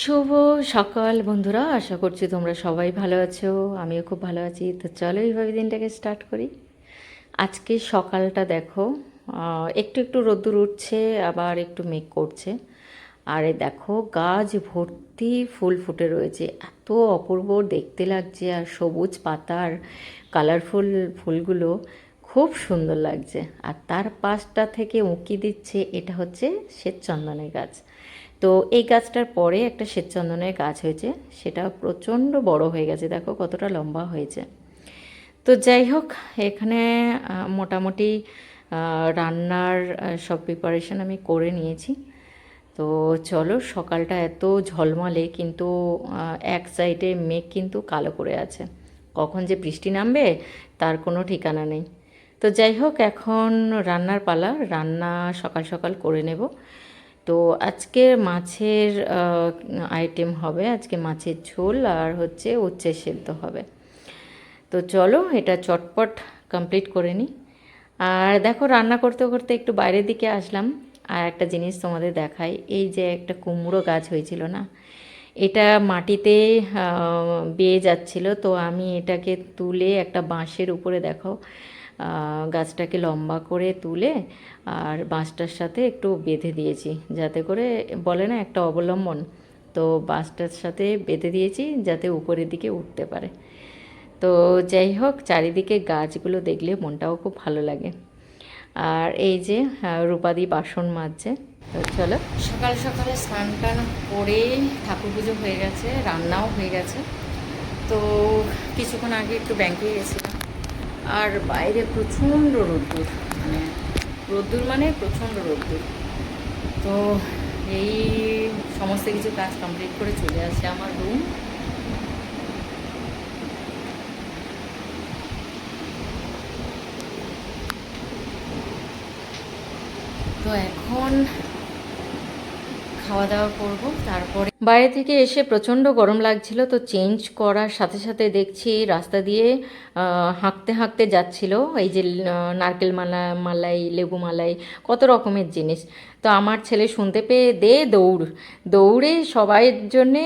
শুভ সকাল বন্ধুরা, আশা করছি তোমরা সবাই ভালো আছো। আমিও খুব ভালো আছি। তো চলো এইভাবে দিনটাকে স্টার্ট করি। আজকে সকালটা দেখো, একটু একটু রোদ্দুর উঠছে, আবার একটু মেঘ করছে। আর এই দেখো গাছ ভর্তি ফুল ফুটে রয়েছে, এত অপূর্ব দেখতে লাগছে। আর সবুজ পাতার কালারফুল ফুলগুলো খুব সুন্দর লাগছে। আর তার পাশটা থেকে উঁকি দিচ্ছে, এটা হচ্ছে শ্বেতচন্দনের গাছ। তো এই গাছটার পরে একটা শ্বেতচন্দনের গাছ হয়েছে, সেটা প্রচণ্ড বড় হয়ে গেছে, দেখো কতটা লম্বা হয়েছে। তো যাই হোক, এখানে মোটামুটি রান্নার সব প্রিপারেশন আমি করে নিয়েছি। তো চলো, সকালটা এত ঝলমলে, কিন্তু এক সাইডে মেঘ কিন্তু কালো করে আছে। কখন যে বৃষ্টি নামবে তার কোনো ঠিকানা নেই। তো যাই হোক, এখন রান্নার পালা। রান্না সকাল সকাল করে নেব। তো আজকে মাছের আইটেম হবে, আজকে মাছের ঝোল আর হচ্ছে উচ্ছে সেদ্ধ হবে। তো চলো এটা চটপট কমপ্লিট করে নিই। আর দেখো, রান্না করতে করতে একটু বাইরের দিকে আসলাম। আর একটা জিনিস তোমাদের দেখাই, এই যে একটা কুমড়ো গাছ হয়েছিল না, এটা মাটিতে বেয়ে যাচ্ছিল। তো আমি এটাকে তুলে একটা বাঁশের উপরে, দেখো, গাছটাকে লম্বা করে তুলে আর বাঁশটার সাথে একটু বেঁধে দিয়েছি, যাতে করে, বলে না একটা অবলম্বন, তো বাঁশটার সাথে বেঁধে দিয়েছি যাতে উপরের দিকে উঠতে পারে। তো যাই হোক, চারিদিকে গাছগুলো দেখলে মনটাও খুব ভালো লাগে। আর এই যে রূপাদি বাসন মাজছে। তো চলো, সকাল সকালে স্নান টান করে ঠাকুর পুজো হয়ে গেছে, রান্নাও হয়ে গেছে। তো কিছুক্ষণ আগে একটু ব্যাংকে গেছিলাম। আর বাইরে প্রচণ্ড রোদ্দুর, মানে রোদ্দুর মানে প্রচণ্ড রোদ্দুর। তো এই সমস্ত কিছু কাজ কমপ্লিট করে চলে আসে আমার রুম। তো এখন খাওয়া দাওয়া করব, তারপরে বাইরে থেকে এসে প্রচণ্ড গরম লাগছিল। তো চেঞ্জ করার সাথে সাথে দেখছি রাস্তা দিয়ে হাঁকতে হাঁকতে যাচ্ছিল এই যে নারকেল মালাই, লেবু মালাই, কত রকমের জিনিস। তো আমার ছেলে শুনতে পেয়ে দৌড়ে সবাইয়ের জন্যে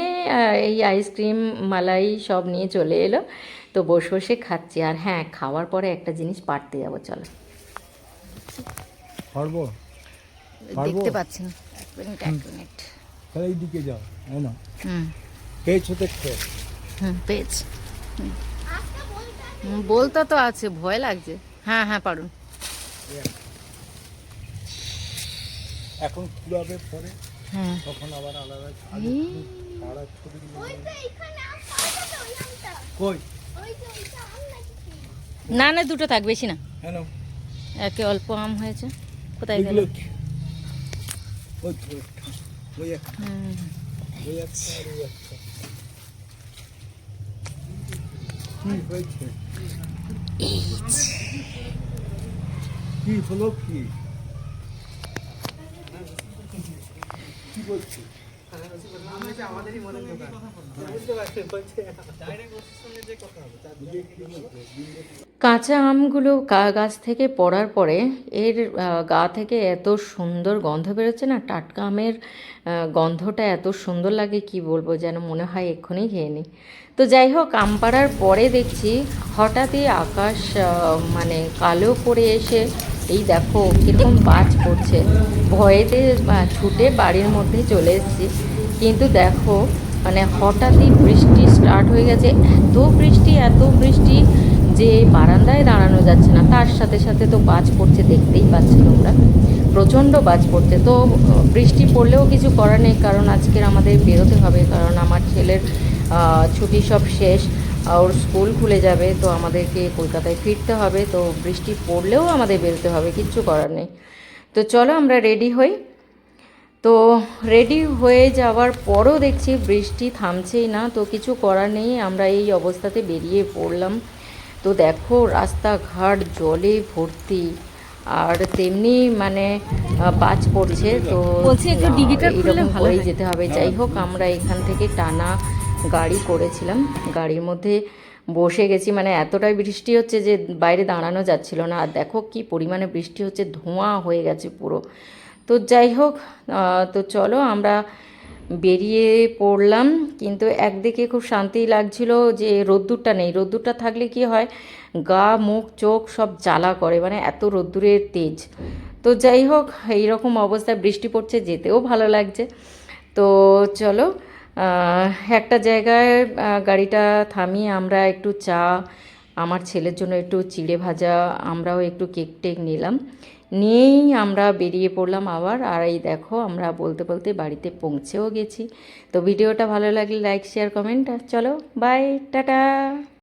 এই আইসক্রিম মালাই সব নিয়ে চলে এলো। তো বসে বসে খাচ্ছি। আর হ্যাঁ, খাওয়ার পরে একটা জিনিস পারতে যাবো, চলো। পারবো দেখতে পাচ্ছেন, এক মিনিট। তাহলে এইদিকে যাও, হ্যাঁ না হুম পেয়েছো দেখতে। হুম, পেয়েছি। বলতে তো আছে, ভয় লাগছে। হ্যাঁ হ্যাঁ, পারুন। এখন কুড়াবে পরে, হ্যাঁ, তখন আবার আলাদা এই আলাদা ছবি কই না না, দুটো থাক, বেশি না। হ্যাঁ না একে অল্প আম হয়েছে, কোথায় গেল? এগুলো ওই তো একটা, ওই একটা, হুম, ওই একটা আর ওই একটা। কি হয়েছে? কি হলো? কি বলছি? কাঁচা আমগুলো গাছ থেকে পড়ার পরে এর গা থেকে এত সুন্দর গন্ধ বেরোচ্ছে না, টাটকা আমের গন্ধটা এত সুন্দর লাগে, কি বলবো, যেন মনে হয় এক্ষুনি খেয়ে নিই। তো যাই হোক, আম পাড়ার পরে দেখছি হঠাৎই আকাশ মানে কালো করে এসে, এই দেখো কীরকম বাজ পড়ছে। ভয়েতে ছুটে বাড়ির মধ্যে চলে এসেছি। কিন্তু দেখো, মানে হঠাৎই বৃষ্টি স্টার্ট হয়ে গেছে, এত বৃষ্টি যে বারান্দায় দাঁড়ানো যাচ্ছে না। তার সাথে সাথে তো বাজ পড়ছে, দেখতেই পাচ্ছ তোমরা, প্রচণ্ড বাজ পড়ছে। তো বৃষ্টি পড়লেও কিছু করার নেই, কারণ আজকের আমাদের বেরোতে হবে, কারণ আমার ছেলের ছুটি সব শেষ, ওর স্কুল খুলে যাবে। তো আমাদেরকে কলকাতায় ফিরতে হবে। তো বৃষ্টি পড়লেও আমাদের বেরোতে হবে, কিচ্ছু করার নেই। তো চলো আমরা রেডি হই। তো রেডি হয়ে যাওয়ার পরও দেখছি বৃষ্টি থামছেই না। তো কিছু করার নেই, আমরা এই অবস্থাতে বেরিয়ে পড়লাম। তো দেখো রাস্তাঘাট জলে ভর্তি, আর তেমনি মানে বাজ পড়ছে। তো এইরকম করেই যেতে হবে। যাই হোক, আমরা এখান থেকে টানা গাড়ি করেছিলাম, গাড়ির মধ্যে বসে গেছি। মানে এতটাই বৃষ্টি হচ্ছে যে বাইরে দাঁড়ানো যাচ্ছিল না। আর দেখো কি পরিমাণে বৃষ্টি হচ্ছে, ধোঁয়া হয়ে গেছে পুরো। তো যাই হোক, তো চলো আমরা বেরিয়ে পড়লাম, কিন্তু একদিকে খুব শান্তি লাগছিল যে রোদ্দুরটা নেই। রোদ্দুরটা থাকলে কি হয়, গা মুখ চোখ সব জ্বালা করে, মানে এত রোদ্দুরের তেজ। তো যাই হোক, এইরকম অবস্থায় বৃষ্টি পড়ছে, যেতেও ভালো লাগছে। তো চলো, একটা জায়গায় গাড়িটা থামিয়ে আমরা একটু চা, আমার ছেলের জন্য একটু চিড়ে ভাজা, আমরাও একটু কেক টেক নিলাম, নিয়েই আমরা বেরিয়ে পড়লাম আবার। আর এই দেখো, আমরা বলতে বলতে বাড়িতে পৌঁছেও গেছি। তো ভিডিওটা ভালো লাগলে লাইক শেয়ার কমেন্ট, চলো বাই, টাটা।